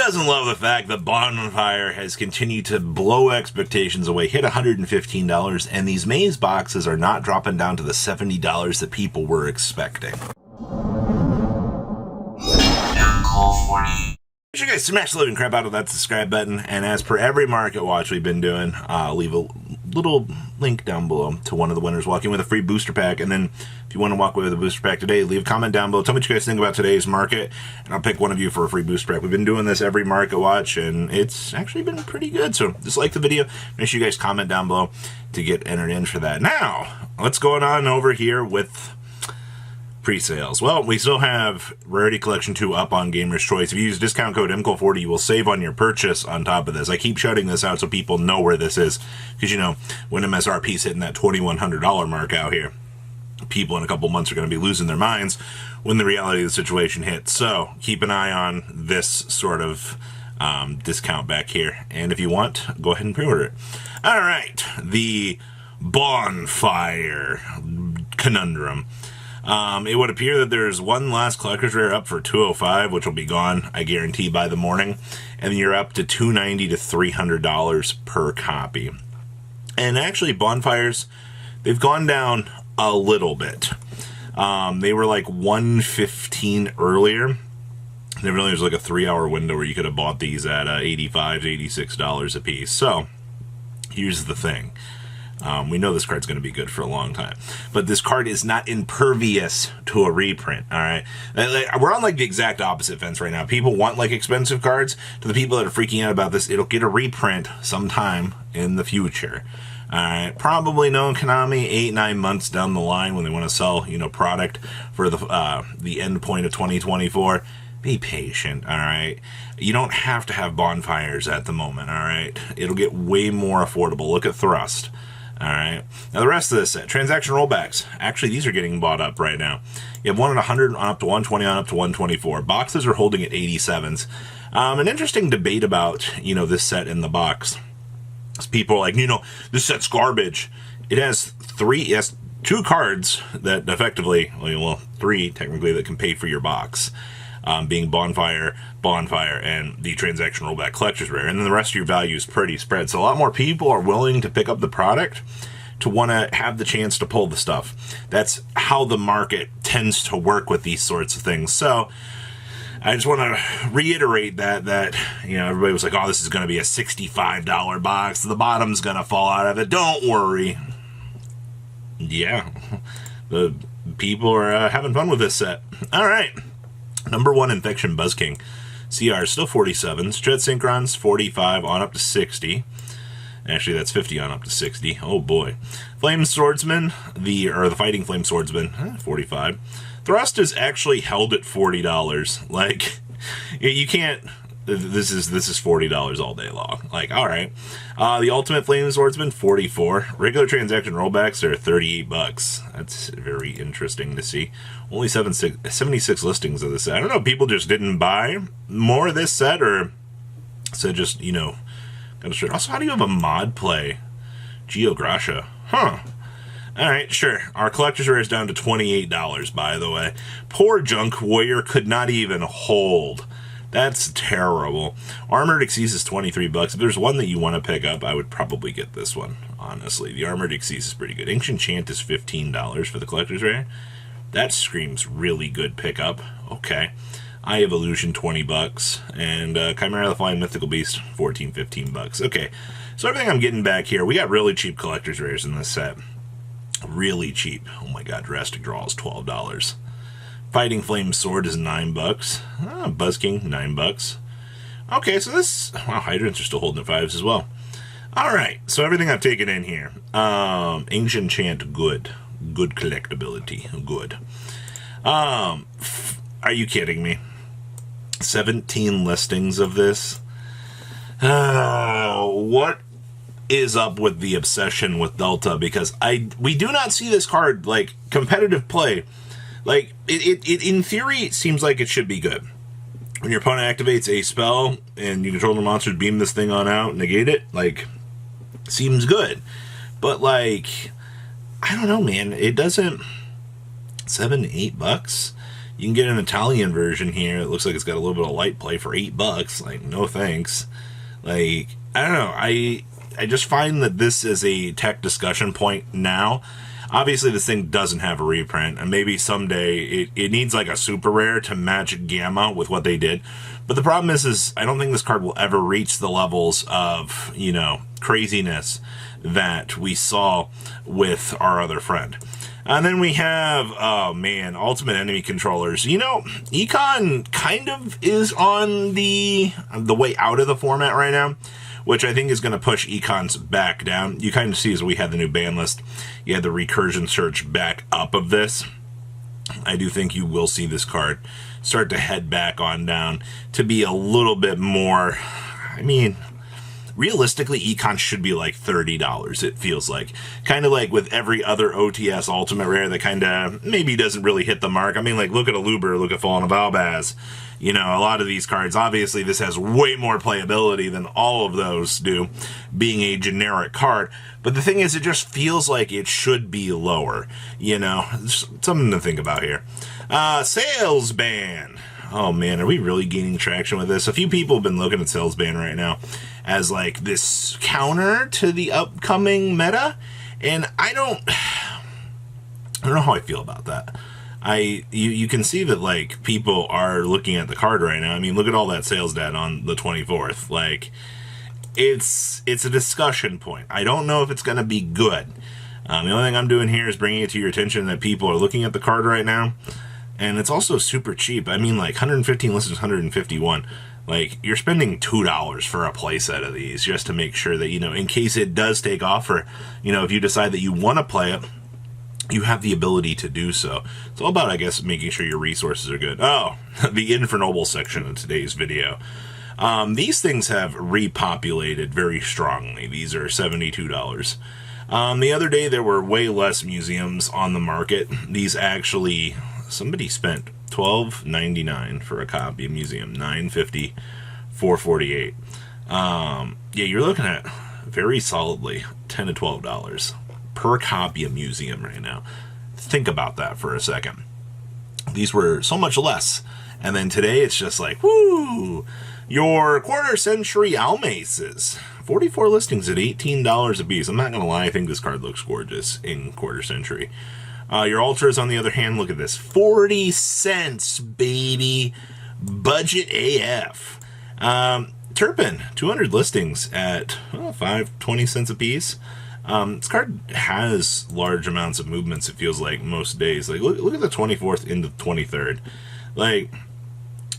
doesn't love the fact that Bonfire has continued to blow expectations away, hit $115, and these maze boxes are not dropping down to the $70 that people were expecting. Make sure you guys smash the living crap out of that subscribe button, and as per every market watch we've been doing, leave a little link down below to one of the winners walking with a free booster pack. And then if you want to walk away with a booster pack today, leave a comment down below. Tell me what you guys think about today's market, and I'll pick one of you for a free booster pack. We've been doing this every market watch, and it's actually been pretty good. So just like the video, make sure you guys comment down below to get entered in for that. Now, what's going on over here with pre-sales? Well, we still have Rarity Collection 2 up on Gamer's Choice. If you use discount code MCOL40, you will save on your purchase on top of this. I keep shouting this out so people know where this is, because, you know, when MSRP's hitting that $2,100 mark out here, people in a couple months are going to be losing their minds when the reality of the situation hits. So keep an eye on this sort of discount back here. And if you want, go ahead and pre-order it. All right, the Bonfire Conundrum. It would appear that there's one last collector's rare up for $205, which will be gone, I guarantee, by the morning. And then you're up to $290 to $300 per copy. And actually, Bonfires, they've gone down a little bit. They were like $115 earlier. There really was like a 3-hour window where you could have bought these at $85 to $86 a piece. So, here's the thing. We know this card's going to be good for a long time, but this card is not impervious to a reprint. All right, we're on like the exact opposite fence right now. People want like expensive cards. To the people that are freaking out about this, it'll get a reprint sometime in the future. All right, probably no Konami 8-9 months down the line when they want to sell, you know, product for the end point of 2024. Be patient, all right? You don't have to have Bonfires at the moment, all right? It'll get way more affordable. Look at Thrust. All right. Now the rest of this set, transaction rollbacks. Actually, these are getting bought up right now. You have one at 100 on up to 120 on up to 124. Boxes are holding at 87s. An interesting debate about, you know, this set in the box. People are like, you know, this set's garbage. It has two cards that effectively, well, three technically, that can pay for your box. Being Bonfire, and the transaction rollback collector's rare. And then the rest of your value is pretty spread. So a lot more people are willing to pick up the product to want to have the chance to pull the stuff. That's how the market tends to work with these sorts of things. So I just want to reiterate that, you know, everybody was like, oh, this is going to be a $65 box. The bottom's going to fall out of it. Don't worry. Yeah, the people are having fun with this set. All right. Number 1, Infection Buzz King. CR still 47s. Dread Synchrons 45 on up to 60. Actually, that's 50 on up to 60. Oh boy. Flame Swordsman, the Fighting Flame Swordsman, 45. Thrust is actually held at $40. Like, you can't. This is $40 all day long. Like, all right. The Ultimate Flame Swordsman 44. Regular transaction rollbacks are $38. That's very interesting to see. Only 76 listings of this set. I don't know. People just didn't buy more of this set, or said just, you know, got a shirt. Also, how do you have a mod play? Geogracia. Huh. All right, sure. Our collector's rare is down to $28, by the way. Poor Junk Warrior could not even hold. That's terrible. Armored Xyz is $23. If there's one that you want to pick up, I would probably get this one, honestly. The Armored Xyz is pretty good. Ancient Chant is $15 for the collector's rare. That screams really good pickup. Okay. Eye of Illusion, $20. And Chimera the Flying Mythical Beast, $15. Okay. So everything I'm getting back here, we got really cheap collector's rares in this set. Really cheap. Oh my god, Drastic Draw is $12. Fighting Flame Sword is $9. Buzz King, $9. Okay, so this... Wow, Hydrants are still holding at 5s as well. Alright, so everything I've taken in here. Ancient Chant, good. Good collectability. Good. Are you kidding me? 17 listings of this? What is up with the obsession with Delta? Because we do not see this card, like, competitive play. Like, it in theory, it seems like it should be good. When your opponent activates a spell and you control the monster, beam this thing on out, negate it, like, seems good. But, like, I don't know, man. It doesn't... $7 to $8? You can get an Italian version here. It looks like it's got a little bit of light play for $8. Like, no thanks. Like, I don't know. I just find that this is a tech discussion point now. Obviously, this thing doesn't have a reprint, and maybe someday it needs like a super rare to match Gamma with what they did. But the problem is I don't think this card will ever reach the levels of, you know, craziness that we saw with our other friend. And then we have, oh man, Ultimate Enemy Controllers. You know, Econ kind of is on the way out of the format right now, which I think is going to push Econ's back down. You kind of see as we had the new ban list, you had the recursion search back up of this. I do think you will see this card start to head back on down to be a little bit more, I mean, realistically, Econ should be like $30, it feels like. Kind of like with every other OTS Ultimate Rare that kind of maybe doesn't really hit the mark. I mean, like, look at Aluber, look at Fallen of Albaz. You know, a lot of these cards, obviously, this has way more playability than all of those do, being a generic card. But the thing is, it just feels like it should be lower. You know, something to think about here. Sales ban. Oh man, are we really gaining traction with this? A few people have been looking at sales ban right now as like this counter to the upcoming meta, and I don't know how I feel about that. You can see that like people are looking at the card right now. I mean, look at all that sales data on the 24th. Like, it's a discussion point. I don't know if it's going to be good. The only thing I'm doing here is bringing it to your attention that people are looking at the card right now. And it's also super cheap. I mean, like, 115 listings, 151. Like, you're spending $2 for a playset of these just to make sure that, you know, in case it does take off, or, you know, if you decide that you want to play it, you have the ability to do so. It's all about, I guess, making sure your resources are good. Oh, the Infernoble section of today's video. These things have repopulated very strongly. These are $72. The other day, there were way less museums on the market. These actually... Somebody spent $12.99 for a copy of Museum, $9.50, $4.48. Yeah, you're looking at very solidly $10 to $12 per copy of Museum right now. Think about that for a second. These were so much less, and then today it's just like, woo! Your quarter century Almaces, 44 listings at $18 a piece. I'm not gonna lie, I think this card looks gorgeous in quarter century. Your Ultras, on the other hand, look at this. 40 cents, baby. Budget AF. Turpin, 200 listings at $5.20 cents a piece. This card has large amounts of movements, it feels like, most days. Like, look at the 24th into the 23rd. Like,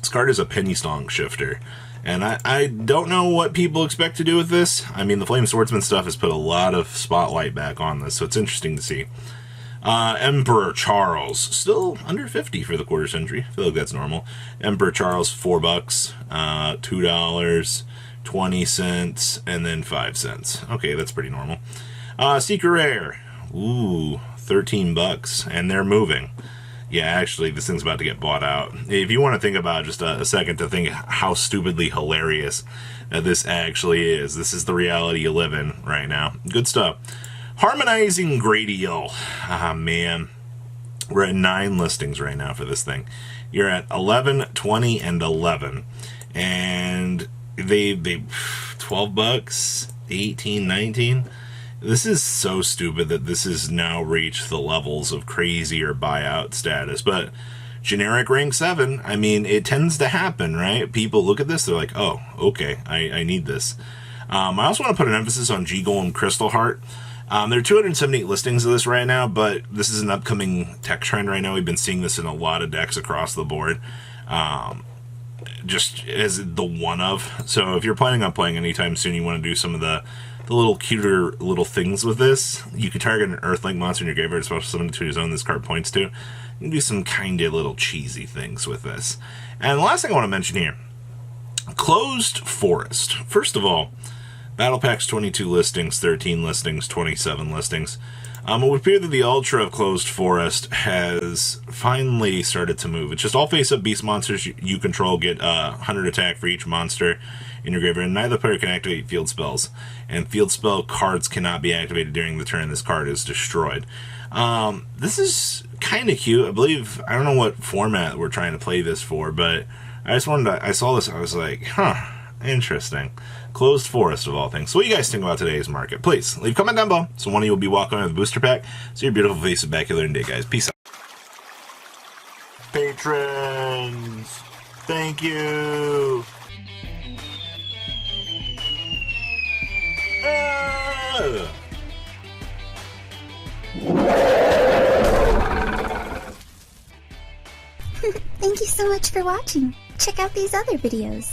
this card is a penny song shifter. And I don't know what people expect to do with this. I mean, the Flame Swordsman stuff has put a lot of spotlight back on this, so it's interesting to see. Emperor Charles, still under 50 for the quarter century. I feel like that's normal. Emperor Charles, $4, $2, 20 cents, and then 5 cents. Okay, that's pretty normal. Secret Rare, ooh, $13, and they're moving. Yeah, actually, this thing's about to get bought out. If you want to think about just a second to think how stupidly hilarious this actually is, this is the reality you live in right now. Good stuff. Harmonizing Gradial. Ah, man. We're at 9 listings right now for this thing. You're at 11, 20, and 11. And they $12, 18, 19. This is so stupid that this has now reached the levels of crazy or buyout status. But generic rank 7, I mean, it tends to happen, right? People look at this, they're like, oh, okay, I need this. I also want to put an emphasis on G-Golem Crystal Heart. There are 278 listings of this right now, but this is an upcoming tech trend right now. We've been seeing this in a lot of decks across the board, just as the one of. So if you're planning on playing anytime soon, you want to do some of the little cuter little things with this. You can target an Earthlink monster in your graveyard, especially someone to his own this card points to. You can do some kind of little cheesy things with this. And the last thing I want to mention here, Closed Forest. First of all, Battle Packs 22 listings, 13 listings, 27 listings. It would appear that the Ultra of Closed Forest has finally started to move. It's just all face-up beast monsters you control get 100 attack for each monster in your graveyard. Neither player can activate field spells, and field spell cards cannot be activated during the turn this card is destroyed. This is kind of cute. I believe, I don't know what format we're trying to play this for, but I just wanted to, I saw this, I was like, huh, interesting. Closed forest of all things. So what do you guys think about today's market? Please leave a comment down below. So one of you will be walking with a booster pack. See your beautiful faces back here later today, guys. Peace out. Patrons, thank you. Thank you so much for watching. Check out these other videos.